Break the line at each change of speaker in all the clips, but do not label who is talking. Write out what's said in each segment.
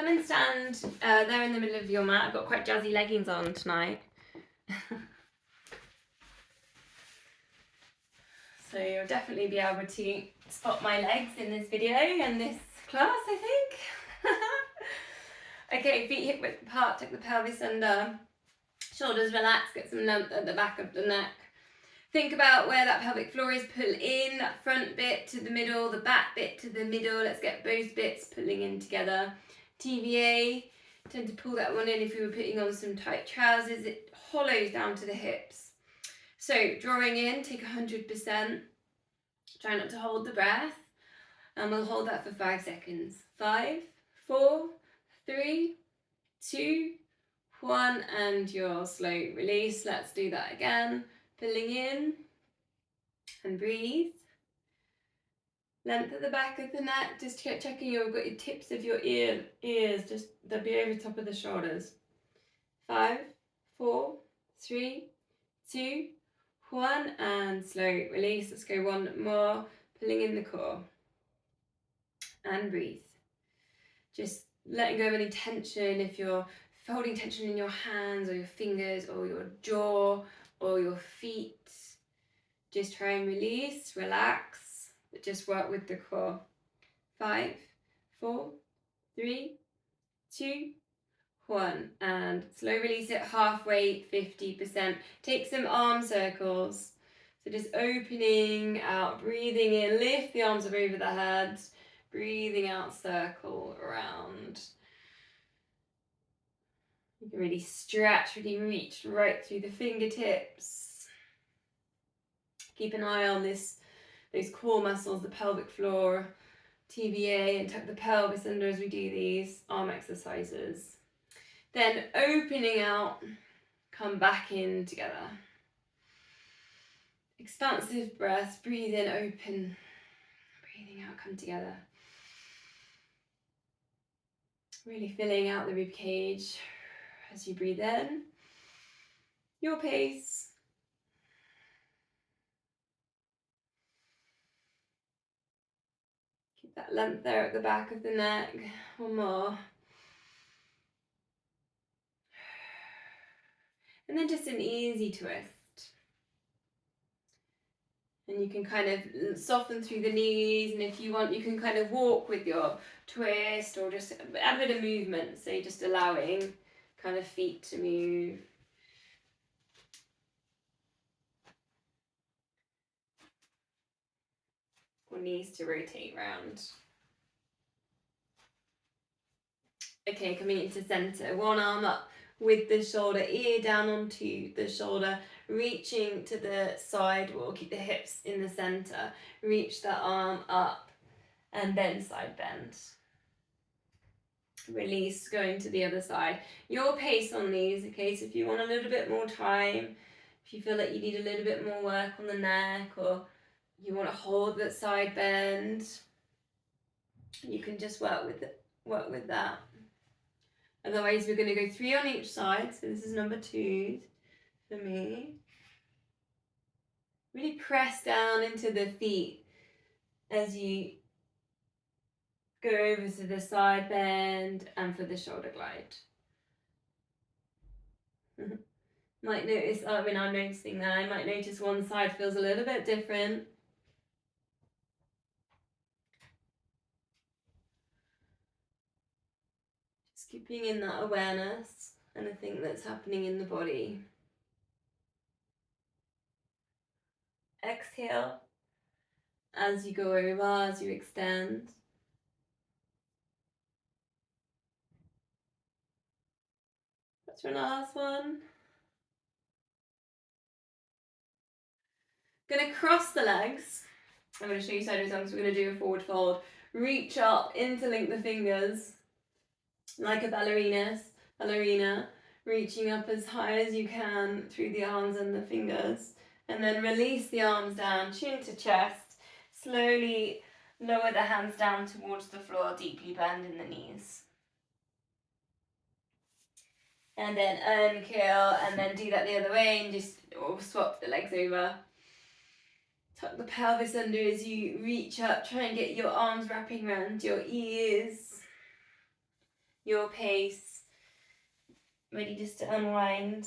come and stand there in the middle of your mat. I've got quite jazzy leggings on tonight. So you'll definitely be able to spot my legs in this video and this class, I think. Okay, feet hip width apart, tuck the pelvis under, shoulders relaxed, get some length at the back of the neck. Think about where that pelvic floor is, pull in that front bit to the middle, the back bit to the middle. Let's get both bits pulling in together. TVA, tend to pull that one in if you were putting on some tight trousers. It hollows down to the hips. So drawing in, take 100%. Try not to hold the breath. And we'll hold that for 5 seconds. 5, 4, 3, 2, 1. And your slow release. Let's do that again. Pulling in and breathe. Length at the back of the neck, just checking you've got your tips of your ears, just they'll be over top of the shoulders. 5, 4, 3, 2, 1, and slow release. Let's go one more, pulling in the core. And breathe. Just letting go of any tension. If you're holding tension in your hands or your fingers or your jaw or your feet, just try and release, relax, but just work with the core. 5, 4, 3, 2, 1, and slow release it halfway, 50%. Take some arm circles. So just opening out, breathing in, lift the arms up over the head, breathing out, circle around. You can really stretch, really reach right through the fingertips. Keep an eye on those core muscles, the pelvic floor, TVA, and tuck the pelvis under as we do these arm exercises. Then opening out, come back in together. Expansive breath, breathe in, open, breathing out, come together. Really filling out the rib cage as you breathe in. Your pace. Keep that length there at the back of the neck. One more. And then just an easy twist. And you can kind of soften through the knees, and if you want, you can kind of walk with your twist or just add a bit of movement. So just allowing kind of feet to move. Or knees to rotate round. Okay, coming into center. One arm up with the shoulder, ear down onto the shoulder, reaching to the side wall, keep the hips in the center, reach the arm up and then side bend. Release, going to the other side. Your pace on these, okay, so if you want a little bit more time, if you feel like you need a little bit more work on the neck or you want to hold that side bend, you can just work with that. Otherwise, we're going to go 3 on each side. So this is number 2 for me. Really press down into the feet as you go over to the side bend and for the shoulder glide. Might notice, I'm noticing that, I might notice one side feels a little bit different. Just keeping in that awareness, anything that's happening in the body. Exhale as you go over, as you extend. That's your last one. Gonna cross the legs. I'm going to show you sideways arms. We're going to do a forward fold. Reach up, interlink the fingers like a ballerina, reaching up as high as you can through the arms and the fingers. And then release the arms down, chin to chest. Slowly lower the hands down towards the floor, deeply bend in the knees. And then uncurl, and then do that the other way and just swap the legs over. Tuck the pelvis under as you reach up. Try and get your arms wrapping around your ears. your pace, ready just to unwind.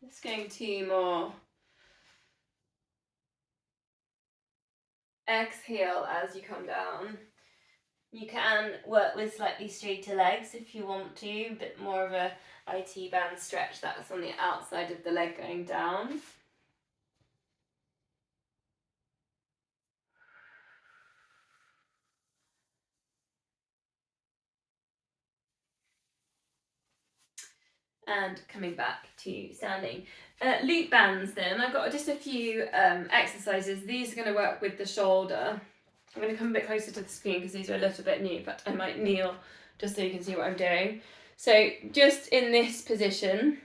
Just going 2 more. Exhale as you come down. You can work with slightly straighter legs if you want to, a bit more of a IT band stretch. That's on the outside of the leg going down. And coming back to standing. Loop bands then, I've got just a few exercises. These are going to work with the shoulder. I'm going to come a bit closer to the screen because these are a little bit new, but I might kneel just so you can see what I'm doing. So just in this position,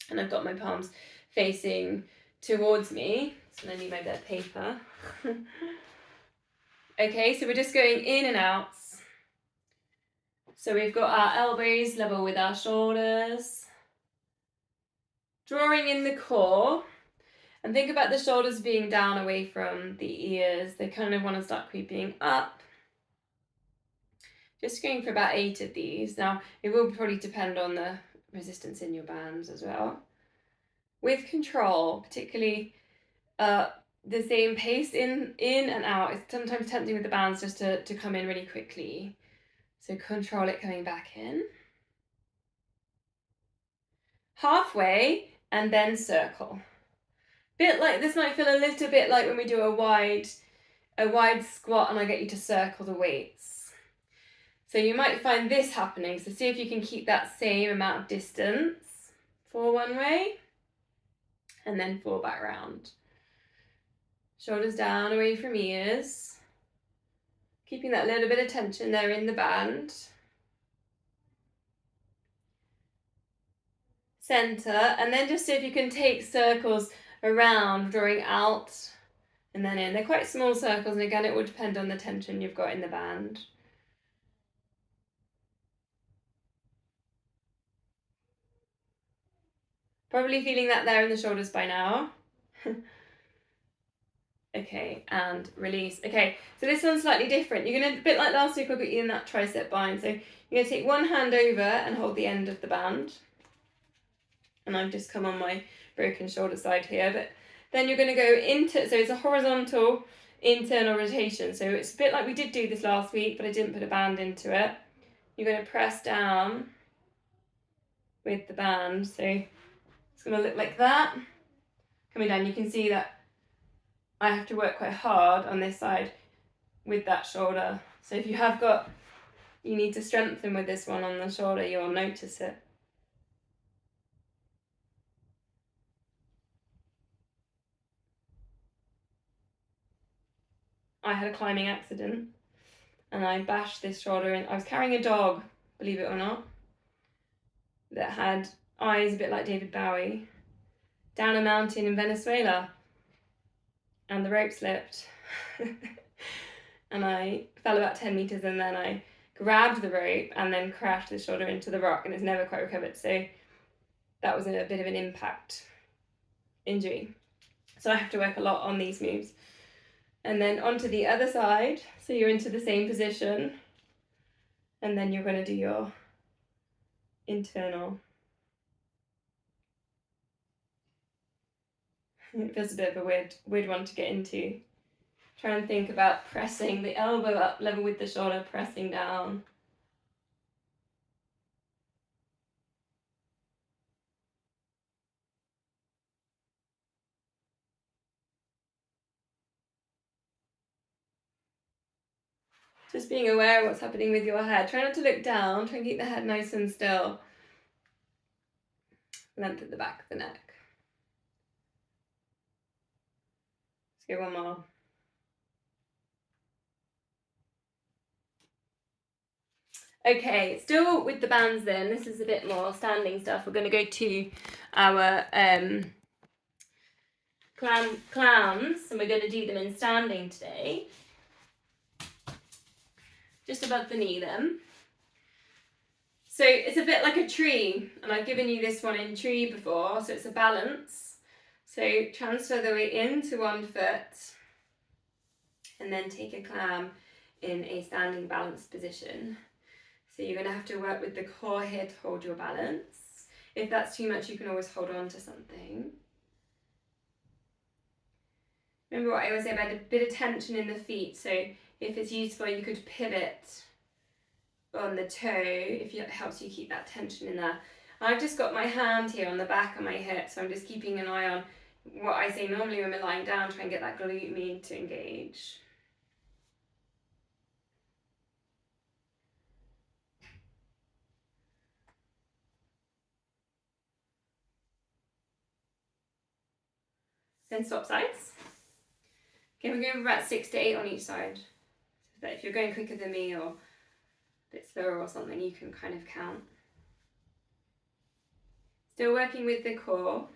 and I've got my palms facing towards me, so I need my bit of paper. Okay, so we're just going in and out. So we've got our elbows level with our shoulders. Drawing in the core, and think about the shoulders being down away from the ears. They kind of want to start creeping up. Just going for about 8 of these. Now, it will probably depend on the resistance in your bands as well. With control, particularly the same pace in and out. It's sometimes tempting with the bands just to come in really quickly. So control it coming back in. Halfway, and then circle. Bit like, this might feel a little bit like when we do a wide squat and I get you to circle the weights. So you might find this happening. So see if you can keep that same amount of distance for one way and then 4 back round. Shoulders down away from ears. Keeping that little bit of tension there in the band. Center, and then just see if you can take circles around, drawing out and then in. They're quite small circles, and again, it will depend on the tension you've got in the band. Probably feeling that there in the shoulders by now. Okay, and release. Okay, so this one's slightly different. You're going to, a bit like last week, I got you in that tricep bind. So you're going to take one hand over and hold the end of the band. And I've just come on my broken shoulder side here, but then you're going to go into, so it's a horizontal internal rotation. So it's a bit like we did do this last week, but I didn't put a band into it. You're going to press down with the band. So it's going to look like that. Coming down, you can see that I have to work quite hard on this side with that shoulder. So if you have got, you need to strengthen with this one on the shoulder, you'll notice it. I had a climbing accident and I bashed this shoulder in. I was carrying a dog, believe it or not, that had eyes a bit like David Bowie, down a mountain in Venezuela, and the rope slipped. And I fell about 10 meters, and then I grabbed the rope and then crashed the shoulder into the rock, and it's never quite recovered. So that was a bit of an impact injury. So I have to work a lot on these moves. And then onto the other side, so you're into the same position, and then you're going to do your internal. It feels a bit of a weird one to get into. Try and think about pressing the elbow up level with the shoulder, pressing down. Just being aware of what's happening with your head. Try not to look down, try and keep the head nice and still. Length at the back of the neck. Let's go one more. Okay, still with the bands then, this is a bit more standing stuff. We're going to go to our clowns, and we're going to do them in standing today. Just above the knee then. So it's a bit like a tree, and I've given you this one in tree before, so it's a balance. So transfer the weight into one foot, and then take a clam in a standing balanced position. So you're going to have to work with the core here to hold your balance. If that's too much, you can always hold on to something. Remember what I always say about a bit of tension in the feet, so if it's useful you could pivot on the toe if it helps you keep that tension in there. I've just got my hand here on the back of my hip, so I'm just keeping an eye on what I say normally when we're lying down, try and get that glute med to engage. Then swap sides. Okay, we're going for about 6 to 8 on each side. So that if you're going quicker than me or a bit slower or something, you can kind of count. Still working with the core.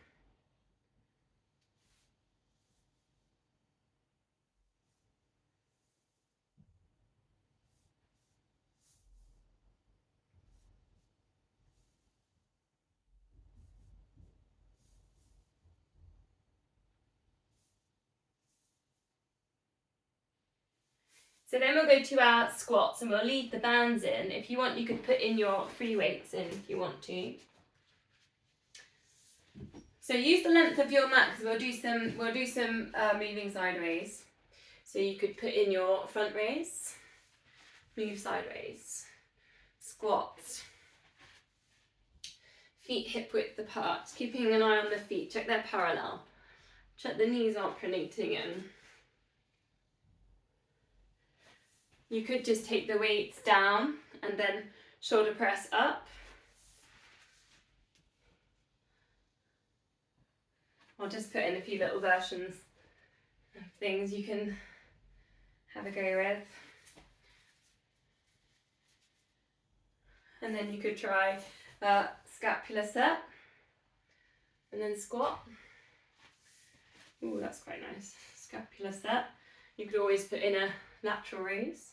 So then we'll go to our squats and we'll leave the bands in. If you want, you could put in your free weights in if you want to. So use the length of your mat because we'll do some moving sideways. So you could put in your front raise, move sideways, squat, feet hip width apart, keeping an eye on the feet, check they're parallel, check the knees aren't pronating in. You could just take the weights down and then shoulder press up. I'll just put in a few little versions of things you can have a go with. And then you could try scapular set and then squat. Ooh, that's quite nice. Scapular set. You could always put in a lateral raise.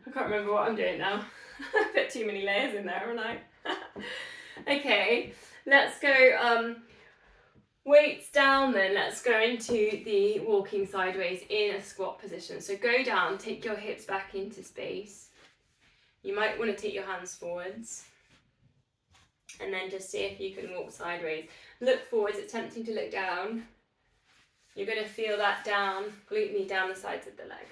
I can't remember what I'm doing now. I put too many layers in there, haven't I? Okay, let's go weights down then. Let's go into the walking sideways in a squat position. So go down, take your hips back into space. You might want to take your hands forwards. And then just see if you can walk sideways. Look forwards, it's tempting to look down. You're going to feel that down, glute med down the sides of the leg.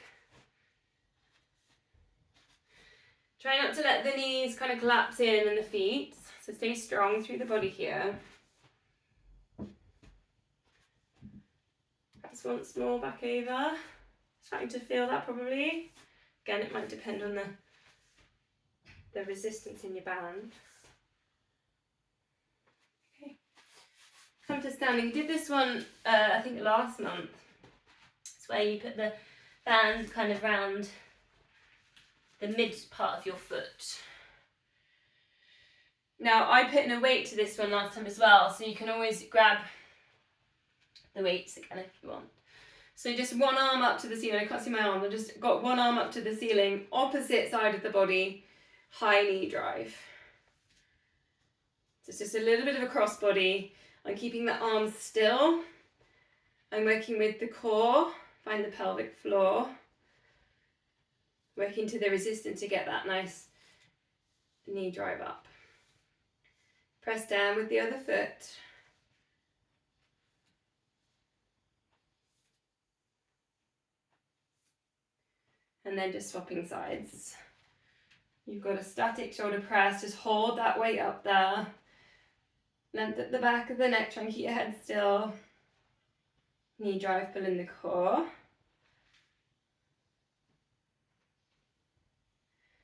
Try not to let the knees kind of collapse in and the feet, so stay strong through the body here. Perhaps once more back over, starting to feel that probably. Again, it might depend on the resistance in your band. Okay, come to standing. Did this one, I think last month. It's where you put the band kind of round the mid part of your foot. Now I put in a weight to this one last time as well, so you can always grab the weights again if you want. So just one arm up to the ceiling. I can't see my arm, I've just got one arm up to the ceiling, opposite side of the body, high knee drive. So it's just a little bit of a cross body. I'm keeping the arms still. I'm working with the core, find the pelvic floor. Working to the resistance to get that nice knee drive up. Press down with the other foot. And then just swapping sides. You've got a static shoulder press, just hold that weight up there. Length at the back of the neck, try and keep your head still. Knee drive, pull in the core.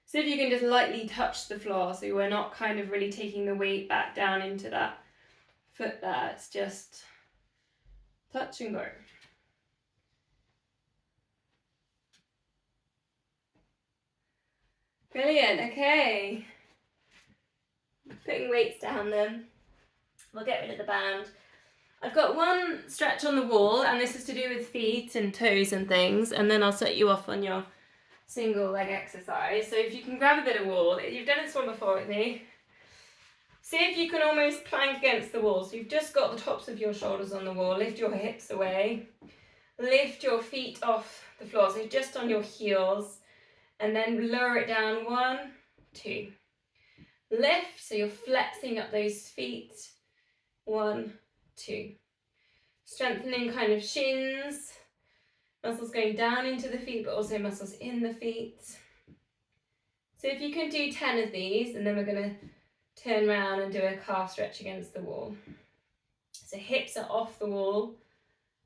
So if you can just lightly touch the floor, so we're not kind of really taking the weight back down into that foot there, it's just touch and go. Brilliant, okay. Putting weights down then. We'll get rid of the band. I've got one stretch on the wall, and this is to do with feet and toes and things, and then I'll set you off on your single leg exercise. So if you can grab a bit of wall, you've done this one before with me. See if you can almost plank against the wall. So you've just got the tops of your shoulders on the wall. Lift your hips away. Lift your feet off the floor. So just on your heels. And then lower it down. 1, 2. Lift. So you're flexing up those feet. 1, 2. Strengthening kind of shins. Muscles going down into the feet, but also muscles in the feet. So if you can do 10 of these, and then we're going to turn around and do a calf stretch against the wall. So hips are off the wall.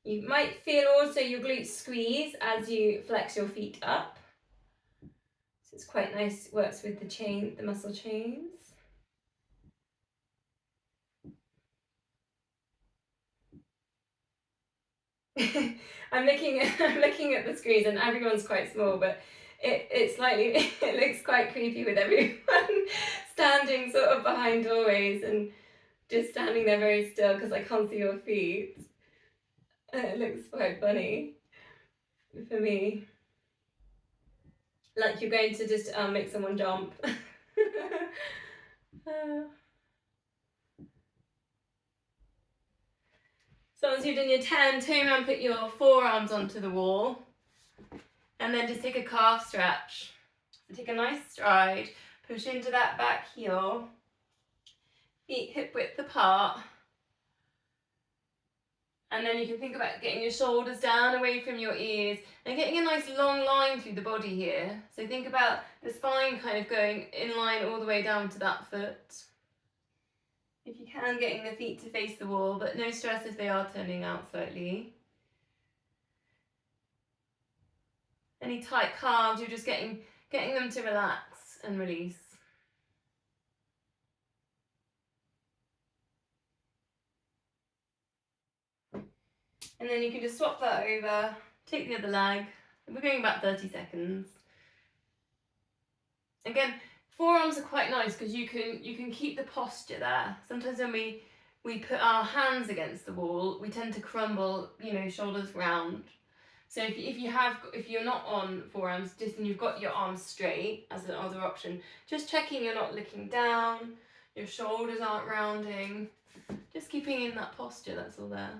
You might feel also your glutes squeeze as you flex your feet up. So it's quite nice, works with the muscle chains. I'm looking at the screens and everyone's quite small, but it looks quite creepy with everyone standing sort of behind doorways and just standing there very still because I can't see your feet. It looks quite funny for me. Like you're going to just make someone jump. So once you've done your 10, turn around, put your forearms onto the wall. And then just take a calf stretch. So take a nice stride, push into that back heel. Feet hip width apart. And then you can think about getting your shoulders down away from your ears and getting a nice long line through the body here. So think about the spine kind of going in line all the way down to that foot. If you can, getting the feet to face the wall, but no stress if they are turning out slightly. Any tight calves, you're just getting them to relax and release. And then you can just swap that over, take the other leg. We're going about 30 seconds. Again, forearms are quite nice because you can keep the posture there. Sometimes when we put our hands against the wall, we tend to crumble, shoulders round. So if you're not on forearms, just and you've got your arms straight as another option, just checking you're not looking down, your shoulders aren't rounding, just keeping in that posture, that's all there.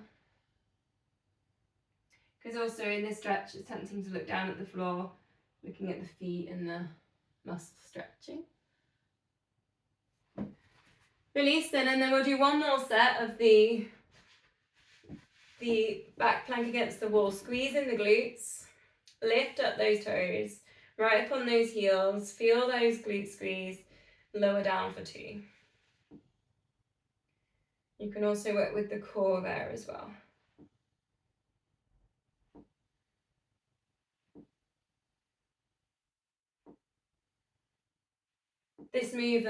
Because also in this stretch, it's tempting to look down at the floor, looking at the feet and the muscle stretching. Release then, and then we'll do one more set of the back plank against the wall. Squeeze in the glutes, lift up those toes, right up on those heels, feel those glutes squeeze, lower down for 2. You can also work with the core there as well. This move,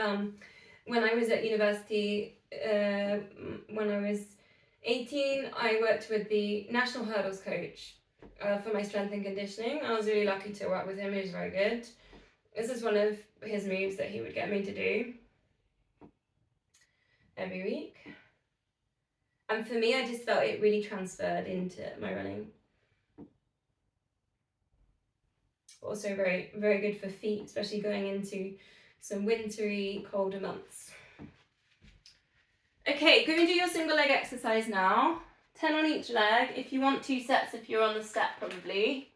when I was at university, when I was 18, I worked with the national hurdles coach for my strength and conditioning. I was really lucky to work with him. He was very good. This is one of his moves that he would get me to do every week. And for me, I just felt it really transferred into my running. Also very, very good for feet, especially going into some wintry, colder months. Okay, go and do your single leg exercise now. 10 on each leg. If you want 2 sets, if you're on the step probably,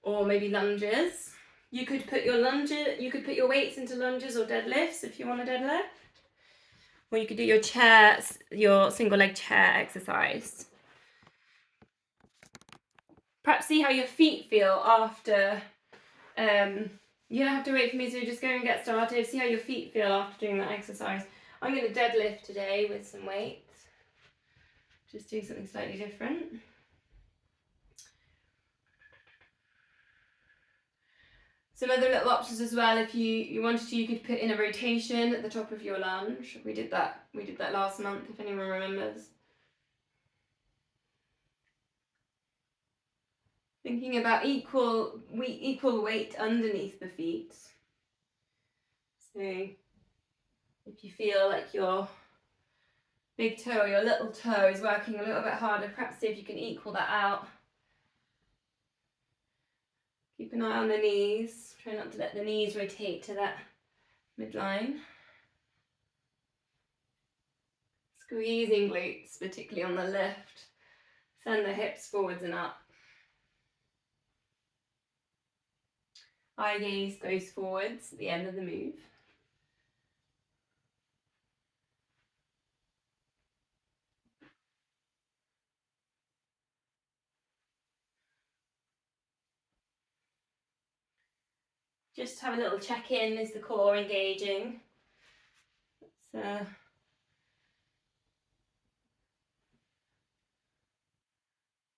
or maybe lunges. You could put your weights into lunges or deadlifts if you want a deadlift. Or you could do your single leg chair exercise. Perhaps see how your feet feel after. You don't have to wait for me to just go and get started. See how your feet feel after doing that exercise. I'm going to deadlift today with some weights. Just do something slightly different. Some other little options as well. If you wanted to, you could put in a rotation at the top of your lunge. We did that last month, if anyone remembers. Thinking about equal weight underneath the feet. So if you feel like your big toe or your little toe is working a little bit harder, perhaps see if you can equal that out. Keep an eye on the knees. Try not to let the knees rotate to that midline. Squeezing glutes, particularly on the lift. Send the hips forwards and up. Eye gaze goes forwards at the end of the move. Just have a little check-in, is the core engaging?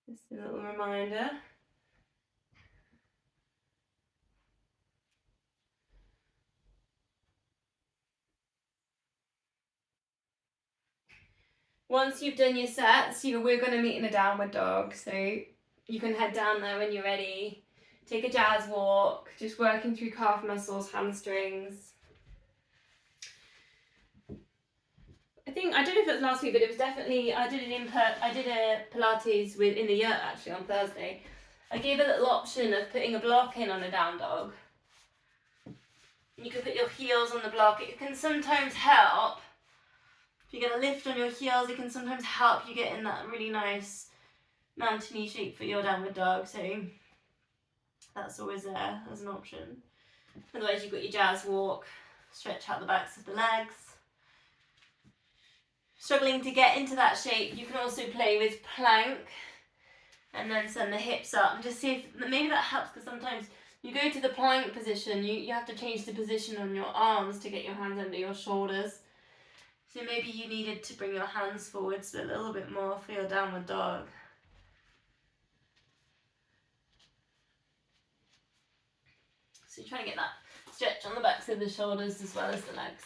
Just a little reminder. Once you've done your sets, we're going to meet in a downward dog, so you can head down there when you're ready. Take a jazz walk, just working through calf muscles, hamstrings. I don't know if it was last week, but it was definitely, I did a Pilates in the yurt actually on Thursday. I gave a little option of putting a block in on a down dog. You can put your heels on the block. It can sometimes help. If you get a lift on your heels, it can sometimes help you get in that really nice mountainy shape for your downward dog. So that's always there as an option. Otherwise, you've got your jazz walk. Stretch out the backs of the legs. Struggling to get into that shape, you can also play with plank and then send the hips up and just see if maybe that helps, because sometimes you go to the plank position, you have to change the position on your arms to get your hands under your shoulders. So maybe you needed to bring your hands forwards a little bit more for your downward dog. So you're trying to get that stretch on the backs of the shoulders as well as the legs.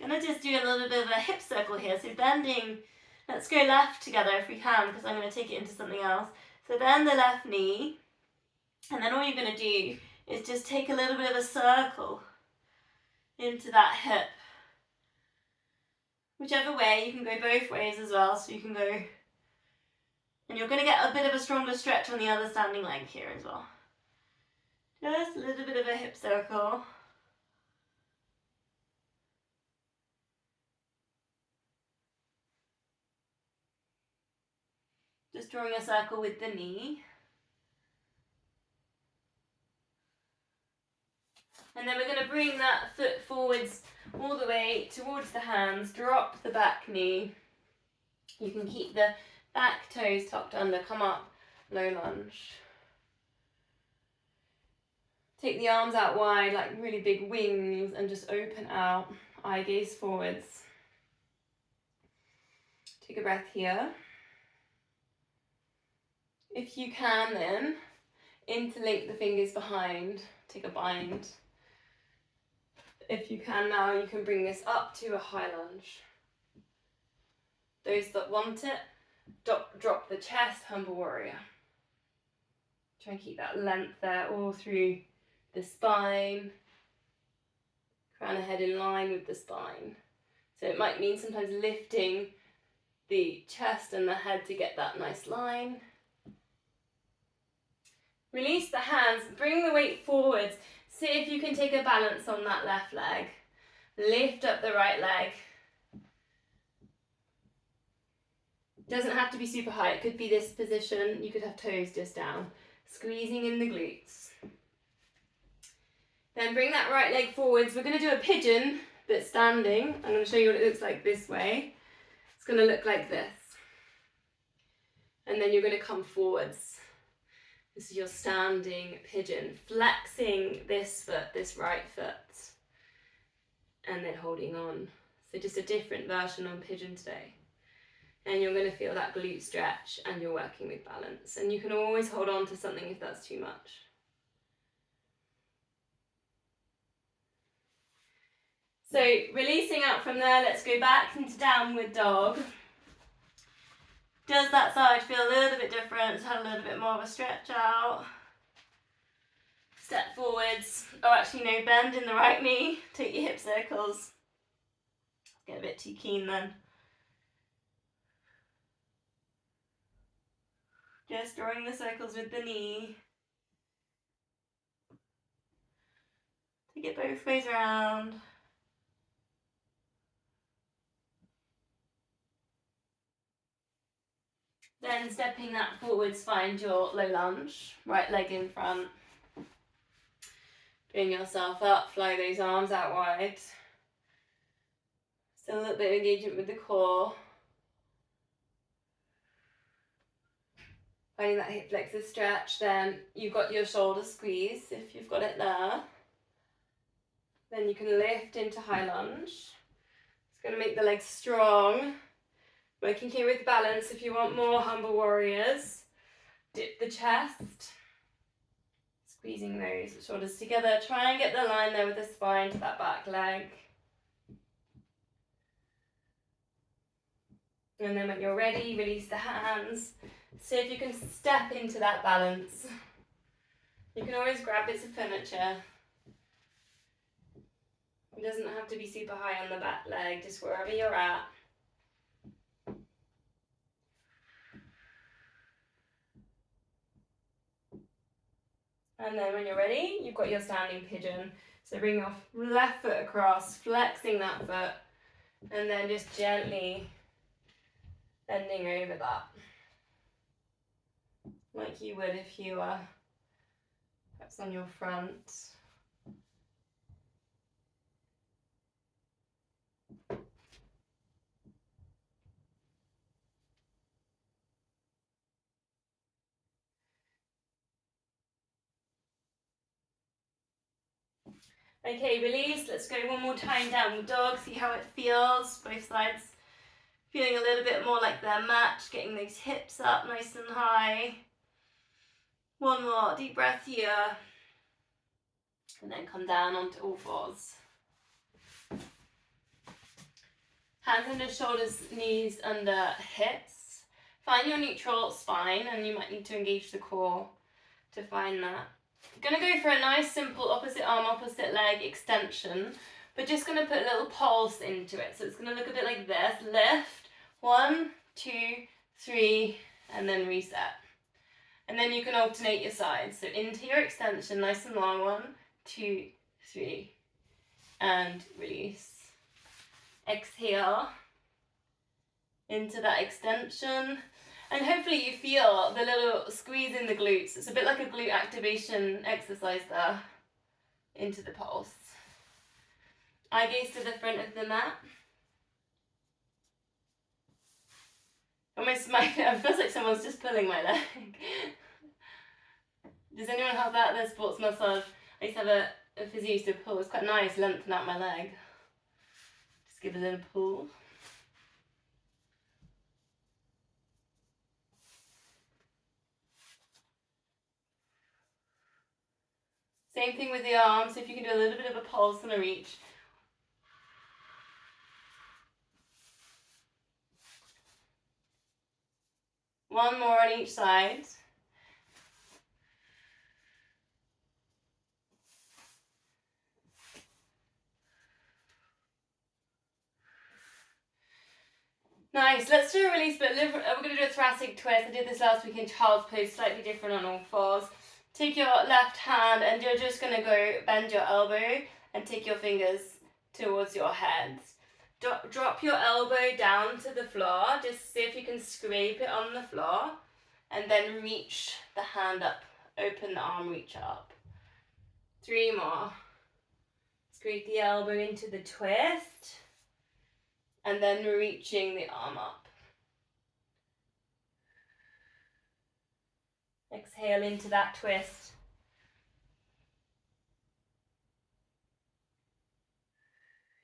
I'm going to just do a little bit of a hip circle here. So bending, let's go left together if we can, because I'm going to take it into something else. So bend the left knee, and then all you're going to do is just take a little bit of a circle into that hip. Whichever way, you can go both ways as well, so you can go, and you're going to get a bit of a stronger stretch on the other standing leg here as well. Just a little bit of a hip circle. Just drawing a circle with the knee. And then we're going to bring that foot forwards all the way towards the hands, drop the back knee. You can keep the back toes tucked under, come up, low lunge. Take the arms out wide like really big wings and just open out, eye gaze forwards. Take a breath here. If you can then, interlink the fingers behind, take a bind. If you can now, you can bring this up to a high lunge. Those that want it, drop the chest, humble warrior. Try and keep that length there all through the spine. Crown of head in line with the spine. So it might mean sometimes lifting the chest and the head to get that nice line. Release the hands, bring the weight forwards. See if you can take a balance on that left leg. Lift up the right leg. Doesn't have to be super high, it could be this position. You could have toes just down. Squeezing in the glutes. Then bring that right leg forwards. We're going to do a pigeon, but standing. I'm going to show you what it looks like this way. It's going to look like this. And then you're going to come forwards. This is your standing pigeon. Flexing this foot, this right foot. And then holding on. So just a different version on pigeon today. And you're going to feel that glute stretch and you're working with balance. And you can always hold on to something if that's too much. So releasing out from there, let's go back into downward dog. Does that side feel a little bit different? It's had a little bit more of a stretch out. Step forwards. Oh, actually no, bend in the right knee. Take your hip circles. Get a bit too keen then. Just drawing the circles with the knee. Take it both ways around. Then stepping that forwards, find your low lunge, right leg in front. Bring yourself up, fly those arms out wide. Still a little bit of engagement with the core. Finding that hip flexor stretch, then you've got your shoulder squeeze, if you've got it there. Then you can lift into high lunge. It's going to make the legs strong. Working here with balance if you want more humble warriors. Dip the chest. Squeezing those shoulders together. Try and get the line there with the spine to that back leg. And then when you're ready, release the hands. See if you can step into that balance. You can always grab bits of furniture. It doesn't have to be super high on the back leg, just wherever you're at. And then when you're ready, you've got your standing pigeon. So bring your left foot across, flexing that foot, and then just gently bending over that. Like you would if you were perhaps on your front. Okay, release. Let's go one more time, downward dog. See how it feels. Both sides feeling a little bit more like they're matched. Getting those hips up nice and high. One more deep breath here. And then come down onto all fours. Hands under shoulders, knees under hips. Find your neutral spine, and you might need to engage the core to find that. Going to go for a nice simple opposite arm, opposite leg extension, but just going to put a little pulse into it. So it's going to look a bit like this. Lift, 1, 2, 3, and then reset. And then you can alternate your sides. So into your extension, nice and long, 1, 2, 3, and release. Exhale into that extension. And hopefully you feel the little squeeze in the glutes. It's a bit like a glute activation exercise there. Into the pulse. Eye gaze to the front of the mat. Almost it feels like someone's just pulling my leg. Does anyone have that? Their sports massage. I used to have a physio used to pull. It's quite nice, lengthen out my leg. Just give a little pull. Same thing with the arms, so if you can do a little bit of a pulse and a reach. One more on each side. Nice, let's do a release, but we're going to do a thoracic twist. I did this last week in child's pose, slightly different on all fours. Take your left hand and you're just going to go bend your elbow and take your fingers towards your head. Drop your elbow down to the floor, just see if you can scrape it on the floor, and then reach the hand up, open the arm, reach up. 3 more. Scrape the elbow into the twist, and then reaching the arm up. Exhale into that twist.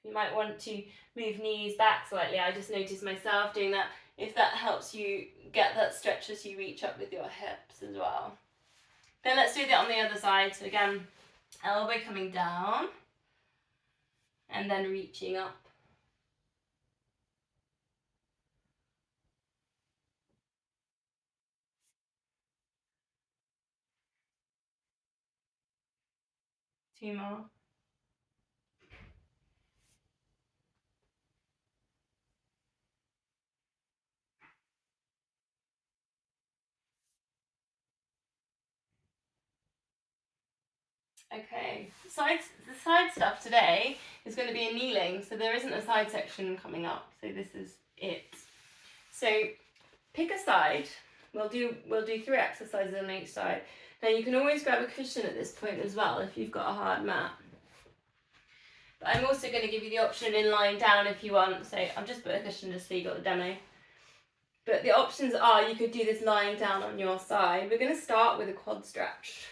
You might want to move knees back slightly. I just noticed myself doing that. If that helps you get that stretch as you reach up with your hips as well. Then let's do that on the other side. So again, elbow coming down and then reaching up. Two more. Okay, the side stuff today is going to be a kneeling, so there isn't a side section coming up, so this is it. So pick a side. We'll do 3 exercises on each side. Now you can always grab a cushion at this point as well if you've got a hard mat. But I'm also going to give you the option in lying down if you want. So I've just put a cushion just so you got the demo. But the options are you could do this lying down on your side. We're going to start with a quad stretch.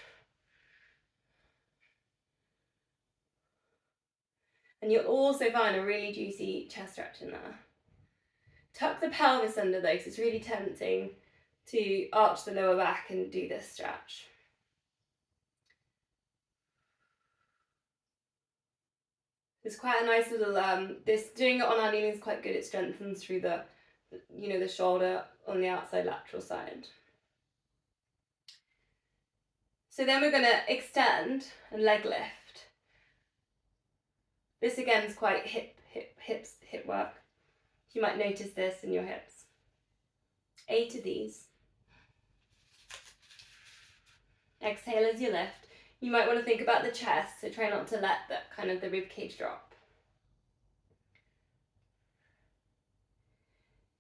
And you'll also find a really juicy chest stretch in there. Tuck the pelvis under though, because it's really tempting to arch the lower back and do this stretch. It's quite a nice little, doing it on our kneeling is quite good. It strengthens through the shoulder on the outside lateral side. So then we're going to extend and leg lift. This again is quite hip work. You might notice this in your hips. 8 of these. Exhale as you lift. You might want to think about the chest, so try not to let the rib cage drop.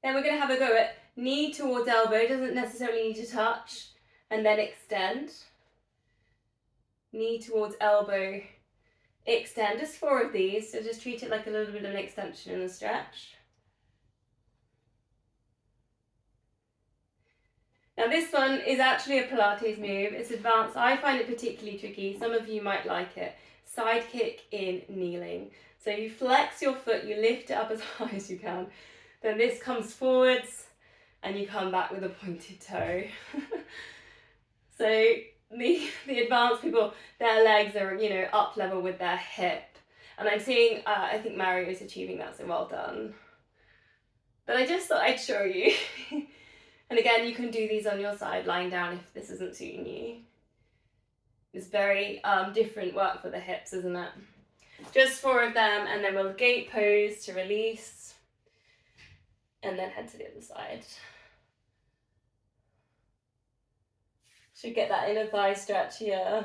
Then we're going to have a go at knee towards elbow, doesn't necessarily need to touch, and then extend. Knee towards elbow, extend. Just 4 of these, so just treat it like a little bit of an extension and a stretch. Now this one is actually a Pilates move. It's advanced. I find it particularly tricky. Some of you might like it. Side kick in kneeling. So you flex your foot, you lift it up as high as you can. Then this comes forwards and you come back with a pointed toe. So the advanced people, their legs are, up level with their hip. And I'm seeing, I think Mario is achieving that, so well done. But I just thought I'd show you. And again, you can do these on your side, lying down if this isn't suiting you. It's very different work for the hips, isn't it? Just 4 of them, and then we'll gate pose to release. And then head to the other side. Should get that inner thigh stretch here.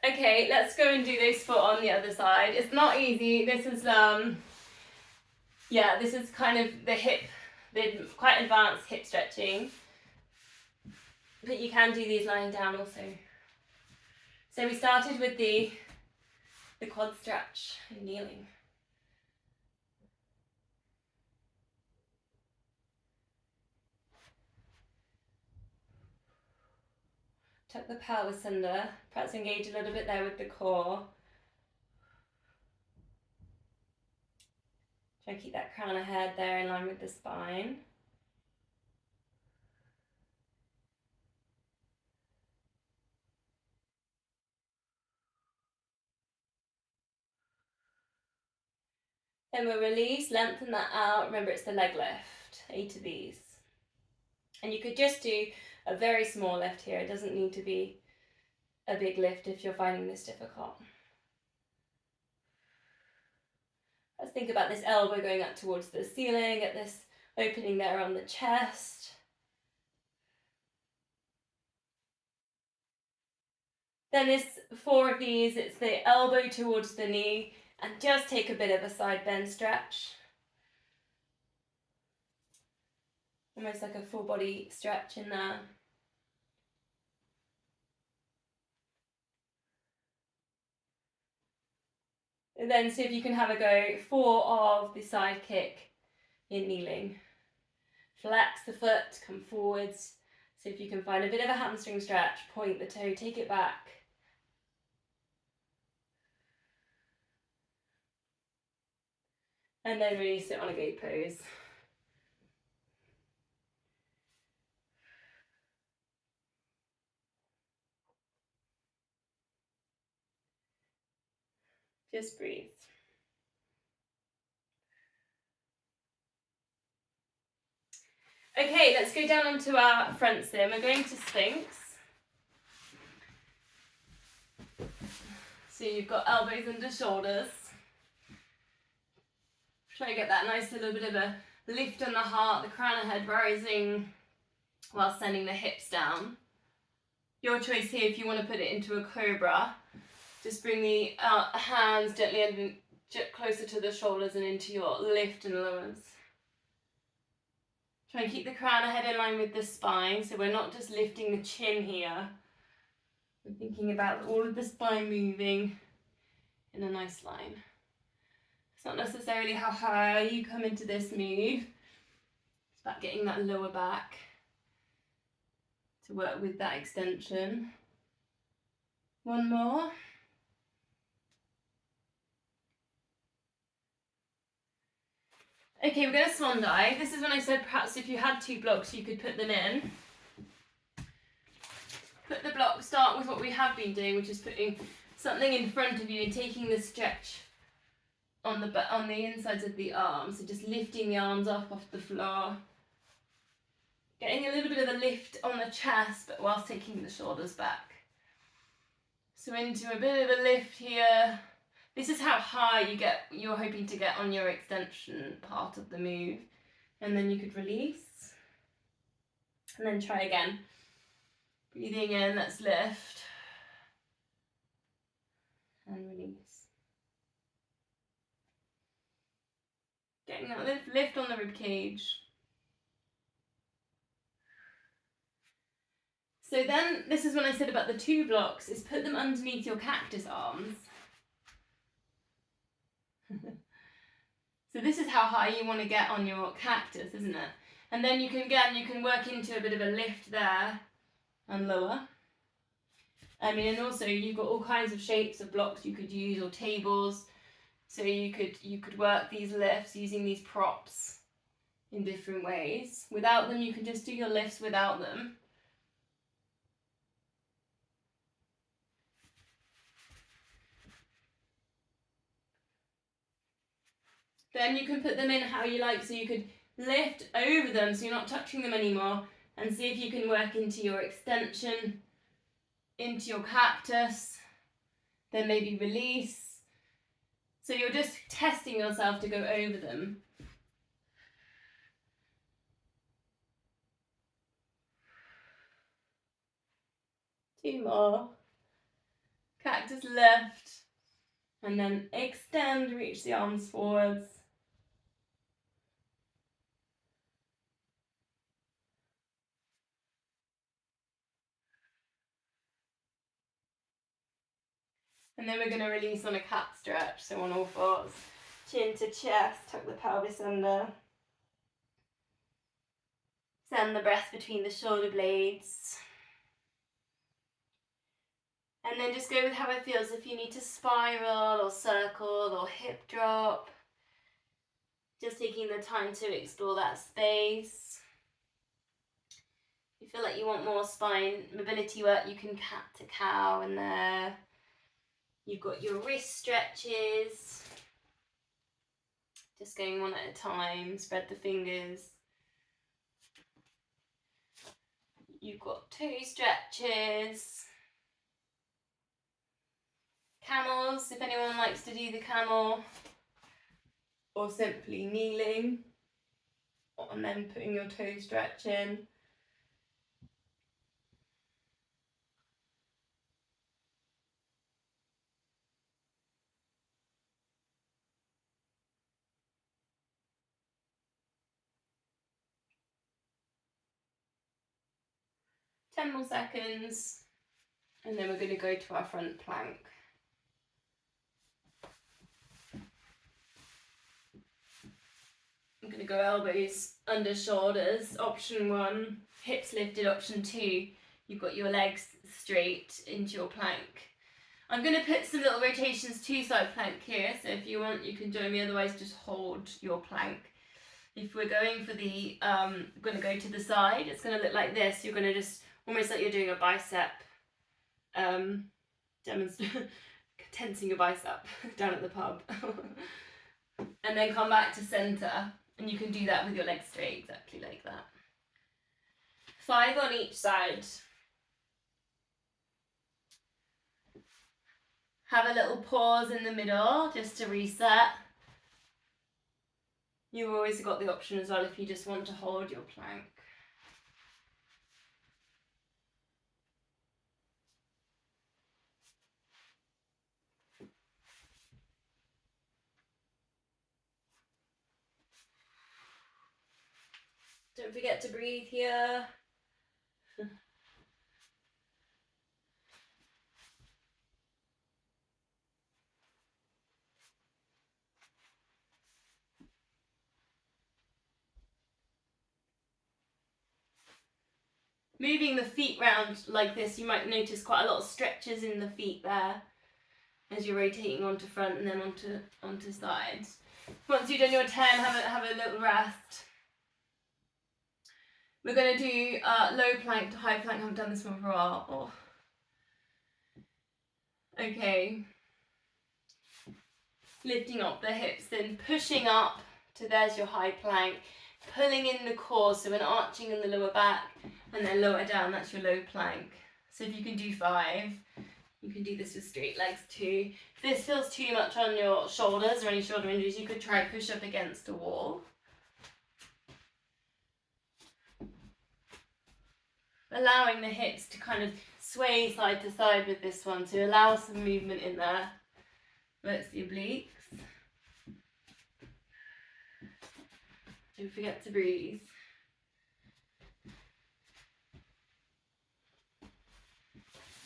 Okay, let's go and do this foot on the other side. It's not easy. This is this is kind of the quite advanced hip stretching. But you can do these lying down also. So we started with the quad stretch and kneeling. Tuck the pelvis under, perhaps engage a little bit there with the core. Try and keep that crown of head there in line with the spine. Then we'll release, lengthen that out. Remember, it's the leg lift, 8 of these. And you could just do a very small lift here. It doesn't need to be a big lift if you're finding this difficult. Let's think about this elbow going up towards the ceiling, get this opening there on the chest. Then this 4 of these, it's the elbow towards the knee, and just take a bit of a side bend stretch. Almost like a full body stretch in there. And then see if you can have a go 4 of the side kick in kneeling. Flex the foot, come forwards. See if you can find a bit of a hamstring stretch, point the toe, take it back. And then release it on a gate pose. Just breathe. Okay, let's go down onto our front sim. We're going to Sphinx. So you've got elbows under shoulders. Try to get that nice little bit of a lift on the heart, the crown of head rising while sending the hips down. Your choice here if you want to put it into a cobra. Just bring the hands gently under, closer to the shoulders and into your lift and lowers. Try and keep the crown of head in line with the spine, so we're not just lifting the chin here. We're thinking about all of the spine moving in a nice line. It's not necessarily how high you come into this move. It's about getting that lower back to work with that extension. One more. Okay, we're going to swan dive. This is when I said perhaps if you had 2 blocks you could put them in. Put the block, start with what we have been doing, which is putting something in front of you and taking the stretch on the insides of the arms. So just lifting the arms up off the floor. Getting a little bit of a lift on the chest, but whilst taking the shoulders back. So into a bit of a lift here. This is how high you're hoping to get on your extension part of the move. And then you could release. And then try again. Breathing in, let's lift. And release. Getting that lift on the rib cage. So then, this is when I said about the 2 blocks, is put them underneath your cactus arms. So this is how high you want to get on your cactus, isn't it? And then you can work into a bit of a lift there and lower. And also you've got all kinds of shapes of blocks you could use, or tables. So you could work these lifts using these props in different ways. Without them, you can just do your lifts without them. Then you can put them in how you like, so you could lift over them so you're not touching them anymore, and see if you can work into your extension, into your cactus, then maybe release. So you're just testing yourself to go over them. Two more. Cactus lift, and then extend, reach the arms forwards. And then we're going to release on a cat stretch, so on all fours. Chin to chest, tuck the pelvis under. Send the breath between the shoulder blades. And then just go with how it feels. If you need to spiral or circle or hip drop, just taking the time to explore that space. If you feel like you want more spine mobility work, you can cat to cow in there. You've got your wrist stretches. Just going one at a time, spread the fingers. You've got toe stretches. Camels, if anyone likes to do the camel. Or simply kneeling. And then putting your toe stretch in. Ten more seconds, and then we're going to go to our front plank. I'm going to go elbows under shoulders, option 1, hips lifted, option 2. You've got your legs straight into your plank. I'm going to put some little rotations to side plank here, so if you want you can join me, otherwise just hold your plank. If we're going for the, we're going to go to the side, it's going to look like this. You're going to just, almost like you're doing a bicep, tensing your bicep down at the pub. And then come back to center, and you can do that with your legs straight, exactly like that. 5 on each side. Have a little pause in the middle, just to reset. You've always got the option as well if you just want to hold your plank. Don't forget to breathe here. Moving the feet round like this, you might notice quite a lot of stretches in the feet there as you're rotating onto front and then onto sides. Once you've done your 10, have a little rest. We're going to do low plank to high plank. I haven't done this one for a while. Oh. Okay. Lifting up the hips, then pushing up to there's your high plank. Pulling in the core, so an arching in the lower back, and then lower down, that's your low plank. So if you can do 5, you can do this with straight legs too. If this feels too much on your shoulders or any shoulder injuries, you could try push up against a wall. Allowing the hips to kind of sway side to side with this one, so allow some movement in there. Works the obliques. Don't forget to breathe.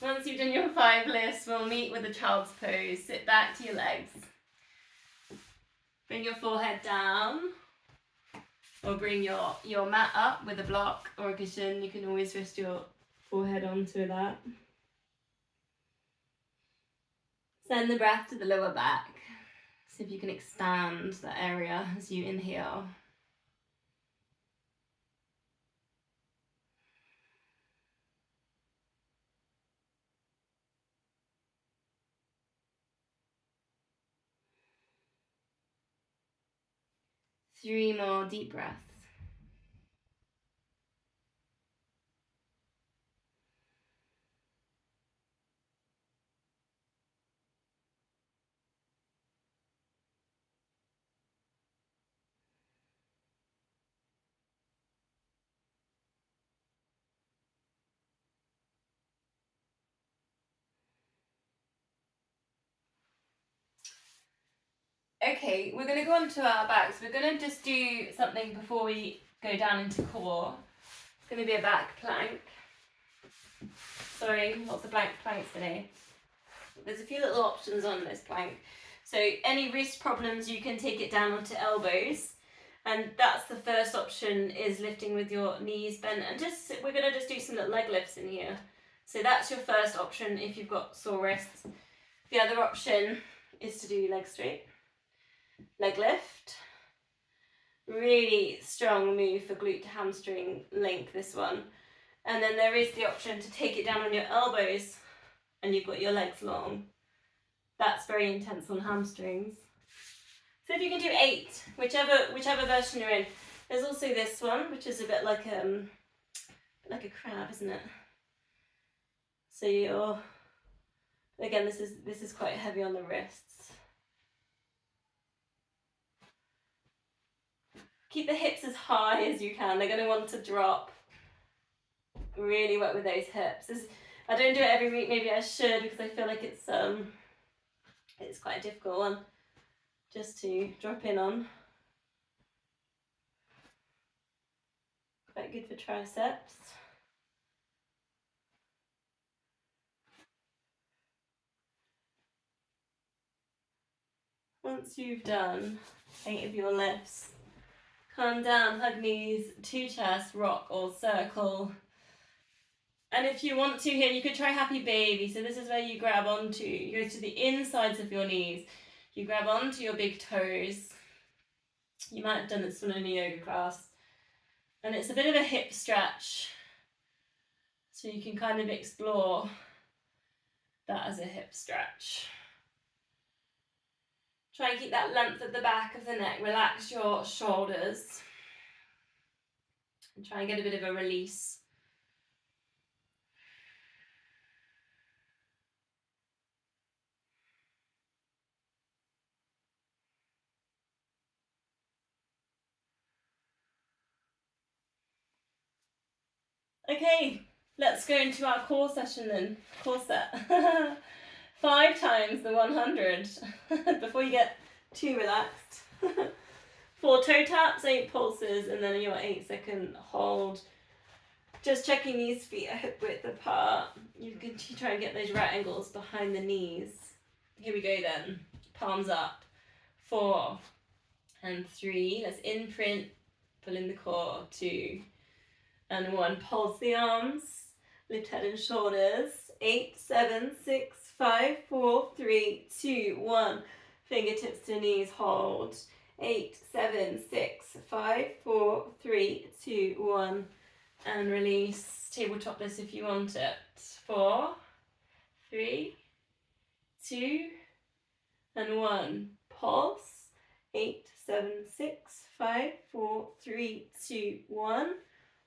Once you've done your 5 lifts, we'll meet with a child's pose. Sit back to your legs. Bring your forehead down. Or bring your mat up with a block or a cushion. You can always rest your forehead onto that. Send the breath to the lower back. See if you can expand that area as you inhale. Three more deep breaths. Okay, we're going to go on to our backs. We're going to just do something before we go down into core. It's going to be a back plank. Sorry, lots of blank planks today. There's a few little options on this plank. So any wrist problems, you can take it down onto elbows. And that's the first option, is lifting with your knees bent. And just we're going to just do some little leg lifts in here. So that's your first option if you've got sore wrists. The other option is to do leg straight. Leg lift. Really strong move for glute to hamstring link, this one. And then there is the option to take it down on your elbows and you've got your legs long. That's very intense on hamstrings. So if you can do 8, whichever version you're in. There's also this one, which is a bit like a crab, isn't it? So you're, again, this is quite heavy on the wrists. Keep the hips as high as you can. They're going to want to drop. Really work with those hips. I don't do it every week. Maybe I should, because I feel like it's quite a difficult one just to drop in on. Quite good for triceps. Once you've done 8 of your lifts, come down, hug knees to chest, rock or circle. And if you want to here, you could try happy baby. So this is where you grab onto, you go to the insides of your knees. You grab onto your big toes. You might have done this one in a yoga class. And it's a bit of a hip stretch. So you can kind of explore that as a hip stretch. Try and keep that length at the back of the neck. Relax your shoulders. And try and get a bit of a release. Okay, let's go into our core session then. Core set. 5 times the 100 before you get too relaxed.
4 toe taps, 8 pulses, and then your 8-second hold. Just checking these feet are hip width apart. You can try and get those right angles behind the knees. Here we go then. Palms up. 4 and 3. Let's imprint. Pull in the core. 2 and 1. Pulse the arms. Lift head and shoulders. 8, 7, 6, 5, 4, 3, 2, 1. Fingertips to knees. Hold. 8, 7, 6, 5, 4, 3, 2, 1. And release. Tabletop this if you want it. 4, 3, 2, and 1. Pulse. 8, 7, 6, 5, 4, 3, 2, 1.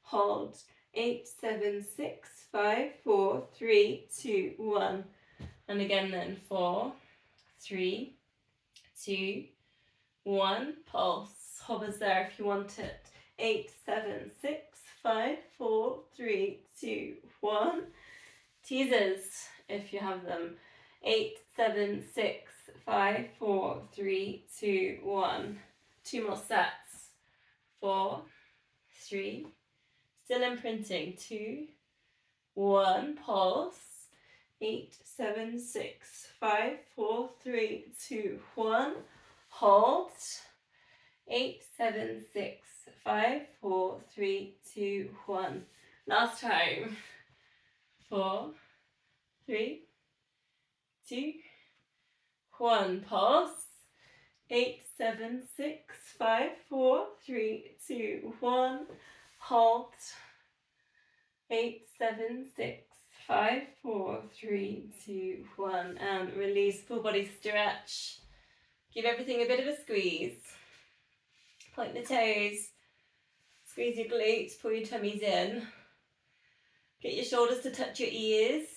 Hold. 8, 7, 6, 5, 4, 3, 2, 1. And again then. 4, 3, 2, 1. Pulse. Hovers there if you want it. 8, 7, 6, 5, 4, 3, 2, 1. Teasers if you have them. 8, 7, 6, 5, 4, 3, 2, 1. 2 more sets. 4, 3. Still imprinting. 2, 1. Pulse. 8, 7, 6, 5, 4, 3, 2, 1. Hold. 8, 7, 6, 5, 4, 3, 2, 1. Last time. 4, 3, 2, 1. Pulse. 8, 7, 6, 5, 4, 3, 2, 1. Hold. 8, 7, 6, 5, 4, 3, 2, 1. And release. Full body stretch. Give everything a bit of a squeeze. Point the toes. Squeeze your glutes. Pull your tummies in. Get your shoulders to touch your ears.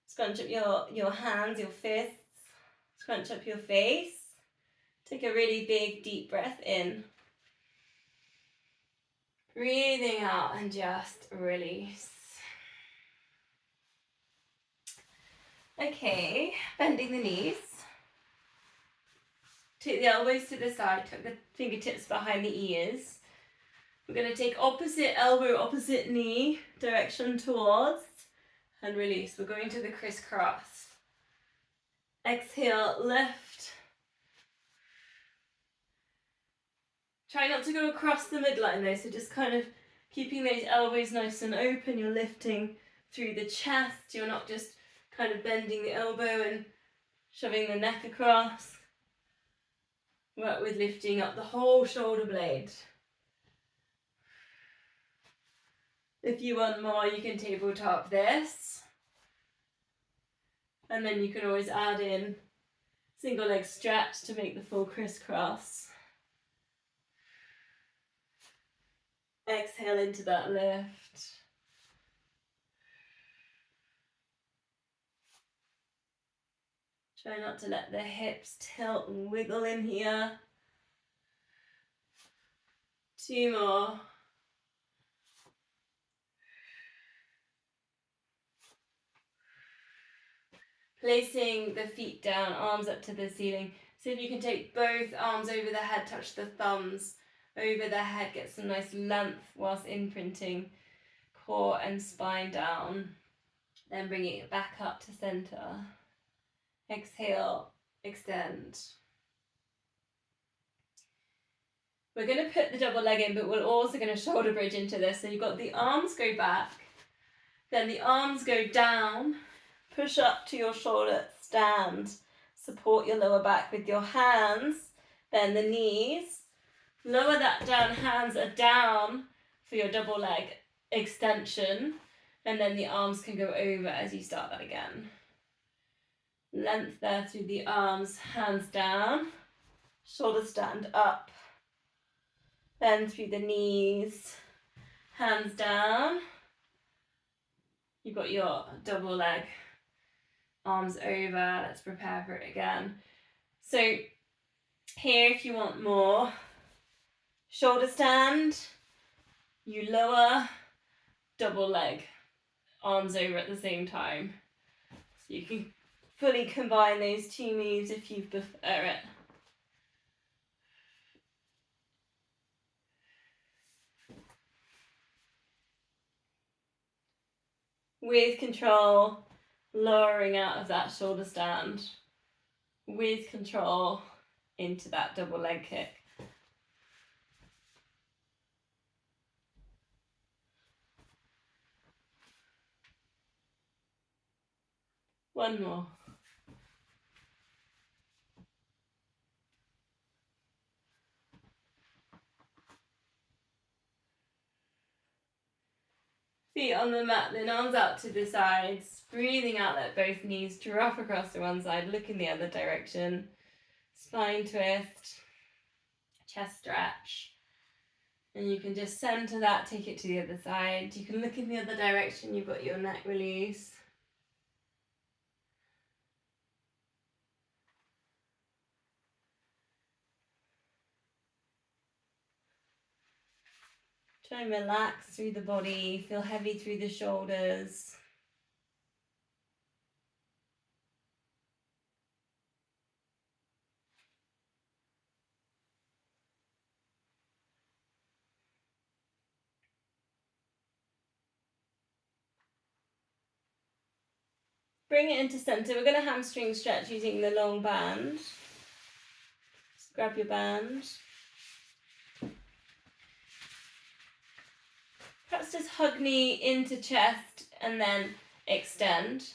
Scrunch up your hands, your fists. Scrunch up your face. Take a really big, deep breath in. Breathing out and just release. Okay, bending the knees. Take the elbows to the side, tuck the fingertips behind the ears. We're going to take opposite elbow, opposite knee direction towards and release. We're going to the crisscross. Exhale, lift. Try not to go across the midline though, so just kind of keeping those elbows nice and open. You're lifting through the chest. You're not just kind of bending the elbow and shoving the neck across. Work with lifting up the whole shoulder blade. If you want more, you can tabletop this. And then you can always add in single leg stretch to make the full crisscross. Exhale into that lift. Try not to let the hips tilt and wiggle in here. 2 more. Placing the feet down, arms up to the ceiling. See if you can take both arms over the head, touch the thumbs over the head, get some nice length whilst imprinting core and spine down. Then bring it back up to center. Exhale, extend. We're going to put the double leg in, but we're also going to shoulder bridge into this. So you've got the arms go back, then the arms go down, push up to your shoulder, stand. Support your lower back with your hands, then the knees. Lower that down, hands are down for your double leg extension, and then the arms can go over as you start that again. Length there through the arms, hands down, shoulders stand up, then through the knees, hands down. You've got your double leg, arms over. Let's prepare for it again. So here, if you want more, shoulder stand, you lower, double leg, arms over at the same time. So you can fully combine those 2 moves if you prefer it. with control, lowering out of that shoulder stand, with control into that double leg kick. One more. Feet on the mat, then arms out to the sides, breathing out, let both knees drop across to one side, look in the other direction, spine twist, chest stretch, and you can just center that, take it to the other side. You can look in the other direction, you've got your neck release. Try and relax through the body, feel heavy through the shoulders. Bring it into center. We're going to hamstring stretch using the long band. Just grab your band. Perhaps just hug knee into chest and then extend.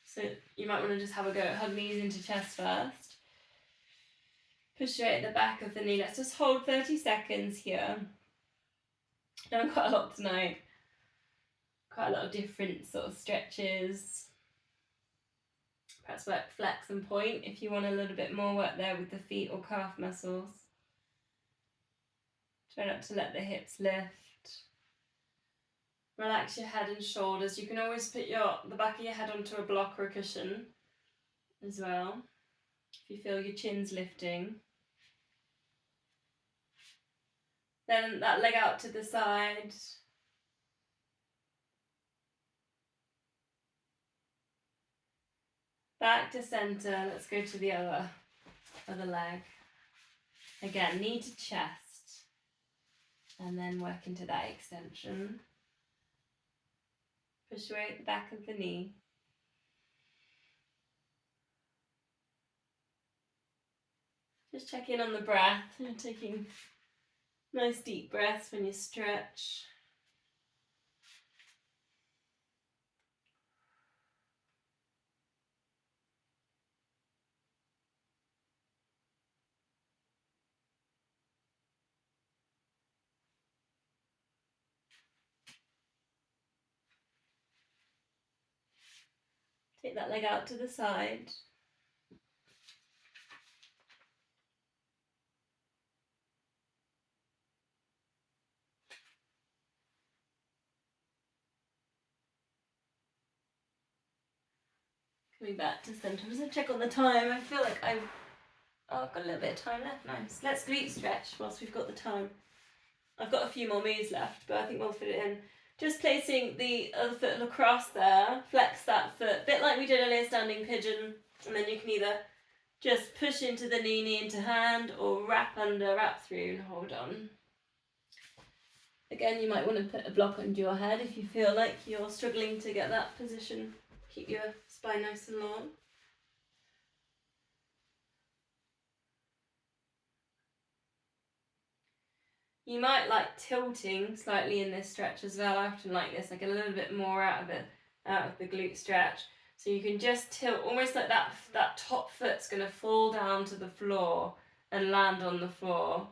So you might want to just have a go at hug knees into chest first. Push straight at the back of the knee. Let's just hold 30 seconds here. Done quite a lot tonight. Quite a lot of different sort of stretches. Perhaps work flex and point if you want a little bit more work there with the feet or calf muscles. Try not to let the hips lift. Relax your head and shoulders. You can always put the back of your head onto a block or a cushion as well, if you feel your chin's lifting. Then that leg out to the side. Back to center. Let's go to the other leg. Again, knee to chest. And then work into that extension. Push away at the back of the knee. Just check in on the breath. You're taking nice deep breaths when you stretch. Take that leg out to the side. Coming back to centre. I'm just going to check on the time. I feel like I've got a little bit of time left. Nice. Let's glute stretch whilst we've got the time. I've got a few more moves left, but I think we'll fit it in. Just placing the other foot across there. Flex that foot. A bit like we did earlier, standing pigeon. And then you can either just push into the knee into hand, or wrap under, wrap through and hold on. Again, you might want to put a block under your head if you feel like you're struggling to get that position. Keep your spine nice and long. You might like tilting slightly in this stretch as well. I often like this. I get a little bit more out of the glute stretch. So you can just tilt, almost like that top foot's going to fall down to the floor and land on the floor.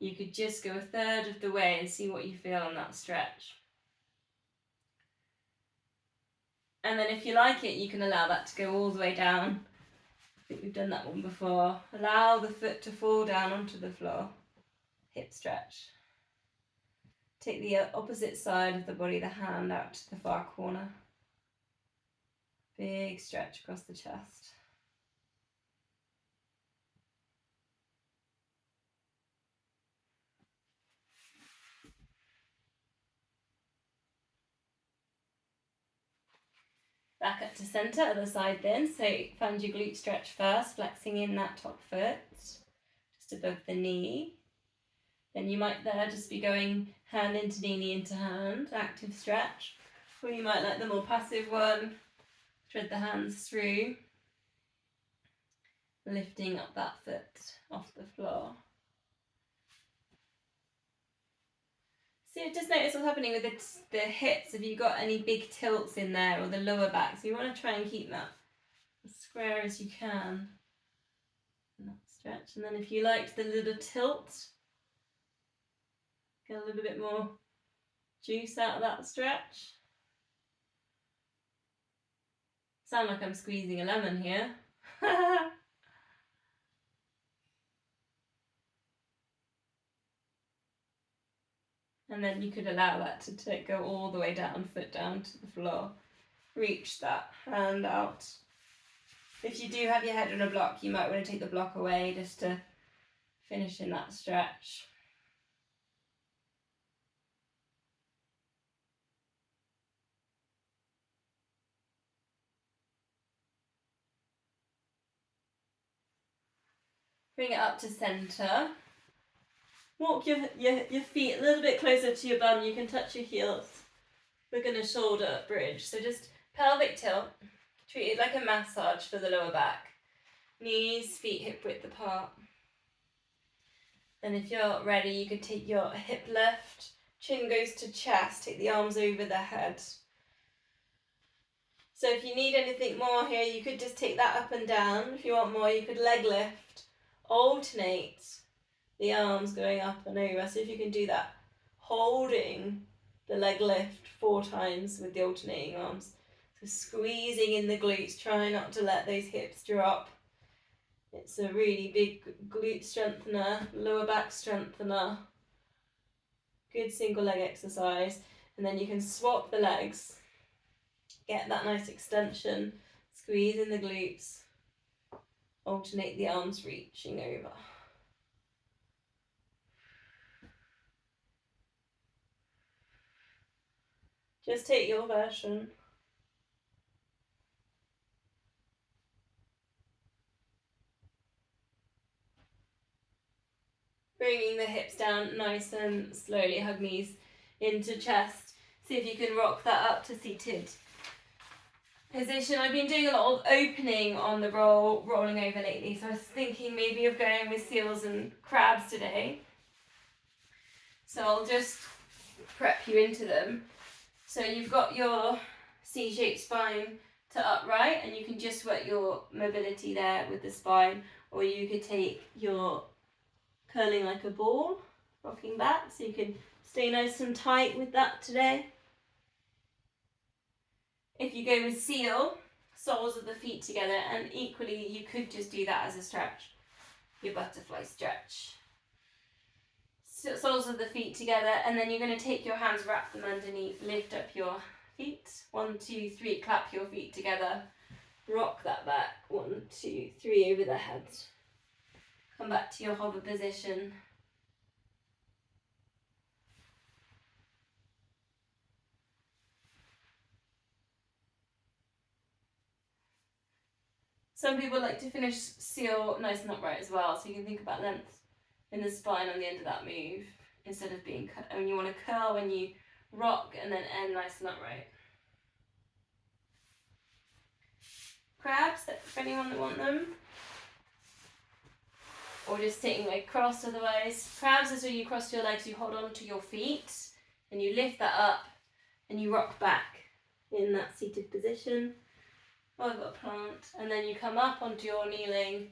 You could just go a third of the way and see what you feel on that stretch. And then if you like it, you can allow that to go all the way down. I think we've done that one before. Allow the foot to fall down onto the floor. Hip stretch. Take the opposite side of the body, the hand out to the far corner. Big stretch across the chest. Back up to centre, other side then. So find your glute stretch first, flexing in that top foot, just above the knee. Then you might there just be going hand into knee, knee into hand, active stretch. or you might like the more passive one. Thread the hands through, lifting up that foot off the floor. So just notice what's happening with the hips. Have you got any big tilts in there, or the lower back? So you want to try and keep that as square as you can. And that stretch. And then if you liked the little tilt, get a little bit more juice out of that stretch. Sound like I'm squeezing a lemon here. And then you could allow that to go all the way down, foot down to the floor. Reach that hand out. If you do have your head on a block, you might want to take the block away just to finish in that stretch. Bring it up to centre. Walk your feet a little bit closer to your bum. You can touch your heels. We're going to shoulder bridge. So just pelvic tilt. Treat it like a massage for the lower back. Knees, feet hip width apart. Then if you're ready, you could take your hip lift. Chin goes to chest. Take the arms over the head. So if you need anything more here, you could just take that up and down. If you want more, you could leg lift. Alternate the arms going up and over. So if you can do that, holding the leg lift 4 times with the alternating arms. So squeezing in the glutes, try not to let those hips drop. It's a really big glute strengthener, lower back strengthener. Good single leg exercise. And then you can swap the legs. Get that nice extension. Squeeze in the glutes. Alternate the arms reaching over. Just take your version. Bringing the hips down nice and slowly, hug knees into chest. See if you can rock that up to seated position. I've been doing a lot of opening on the rolling over lately, so I was thinking maybe of going with seals and crabs today. So I'll just prep you into them. So you've got your C-shaped spine to upright, and you can just work your mobility there with the spine, or you could take your curling like a ball, rocking back, so you can stay nice and tight with that today. If you go with seal, soles of the feet together, and equally you could just do that as a stretch, your butterfly stretch. So soles of the feet together, and then you're going to take your hands, wrap them underneath, lift up your feet. 1, 2, 3, clap your feet together, rock that back. 1, 2, 3 over the head. Come back to your hover position. Some people like to finish seal nice and upright as well, so you can think about length in the spine on the end of that move, instead of being when you want to curl, when you rock, and then end nice and upright. Crabs, for anyone that want them. Or just sitting like crossed otherwise. Crabs is where you cross your legs, you hold on to your feet, and you lift that up, and you rock back in that seated position. Oh, I've got a plant. And then you come up onto your kneeling,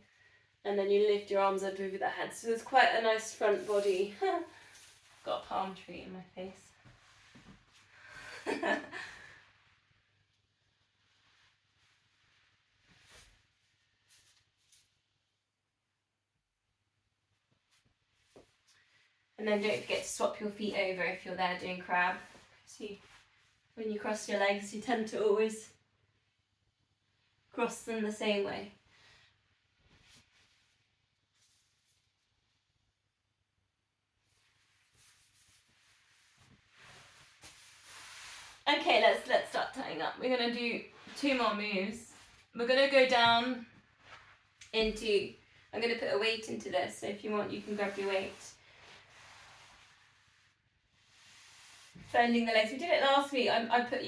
and then you lift your arms up over the head. So there's quite a nice front body. Got a palm tree in my face. And then don't forget to swap your feet over if you're there doing crab. See, when you cross your legs, you tend to always cross them the same way. Okay, let's start tying up. We're going to do 2 more moves. We're going to go down into, I'm going to put a weight into this, so if you want you can grab your weight.
Bending the legs. We did it last week. I took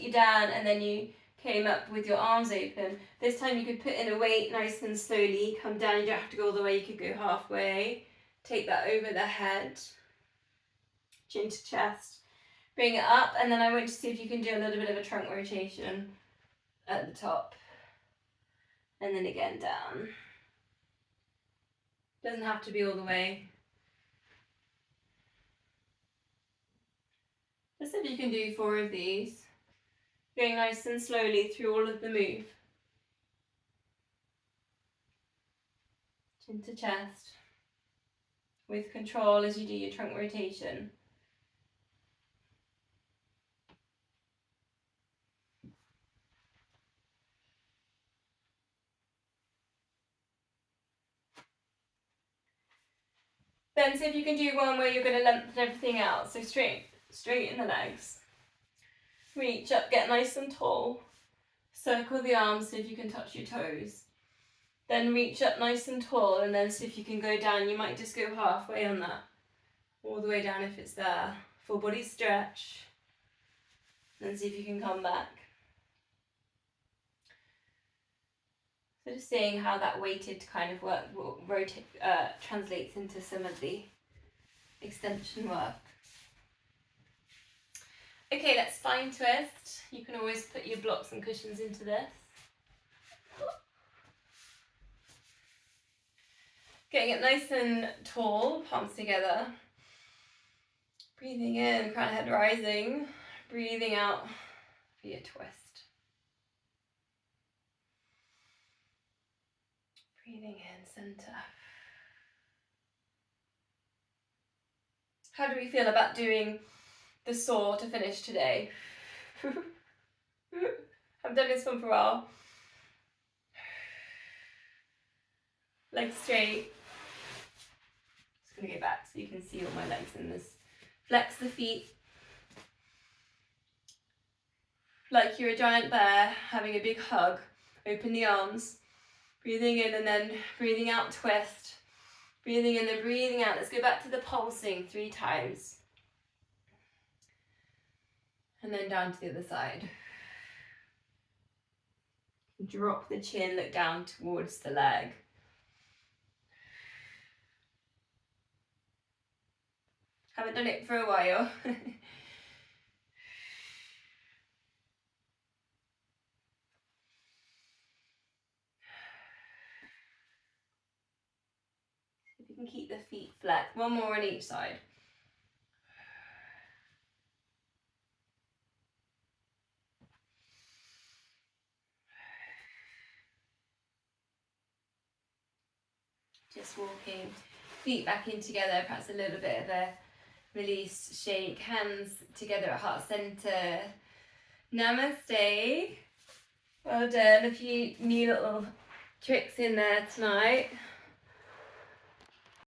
you down and then you came up with your arms open. This time you could put in a weight nice and slowly. Come down. You don't have to go all the way. You could go halfway. Take that over the head. Chin to chest. Bring it up, and then I want to see if you can do a little bit of a trunk rotation at the top. And then again down. Doesn't have to be all the way. Just if you can do 4 of these. Going nice and slowly through all of the move. Chin to chest. With control as you do your trunk rotation. Then see if you can do one where you're going to lengthen everything out. So straighten the legs. Reach up, get nice and tall. Circle the arms, see if you can touch your toes. Then reach up nice and tall, and then see if you can go down. You might just go halfway on that. All the way down if it's there. Full body stretch. Then see if you can come back. So just seeing how that weighted kind of work translates into some of the extension work. Okay, let's spine twist. You can always put your blocks and cushions into this. Getting it nice and tall, palms together. Breathing in, crown head rising. Breathing out for your twist. Breathing in, center. How do we feel about doing the saw to finish today? I've done this one for a while. Legs straight. Just gonna go back so you can see all my legs in this. Flex the feet. Like you're a giant bear having a big hug. Open the arms. Breathing in and then breathing out, twist. Breathing in and breathing out. Let's go back to the pulsing 3 times. And then down to the other side. Drop the chin, look down towards the leg. Haven't done it for a while. If you can keep the feet flat. One more on each side. Just walking, feet back in together, perhaps a little bit of a release, shake, hands together at heart center. Namaste. Well done. A few new little tricks in there tonight.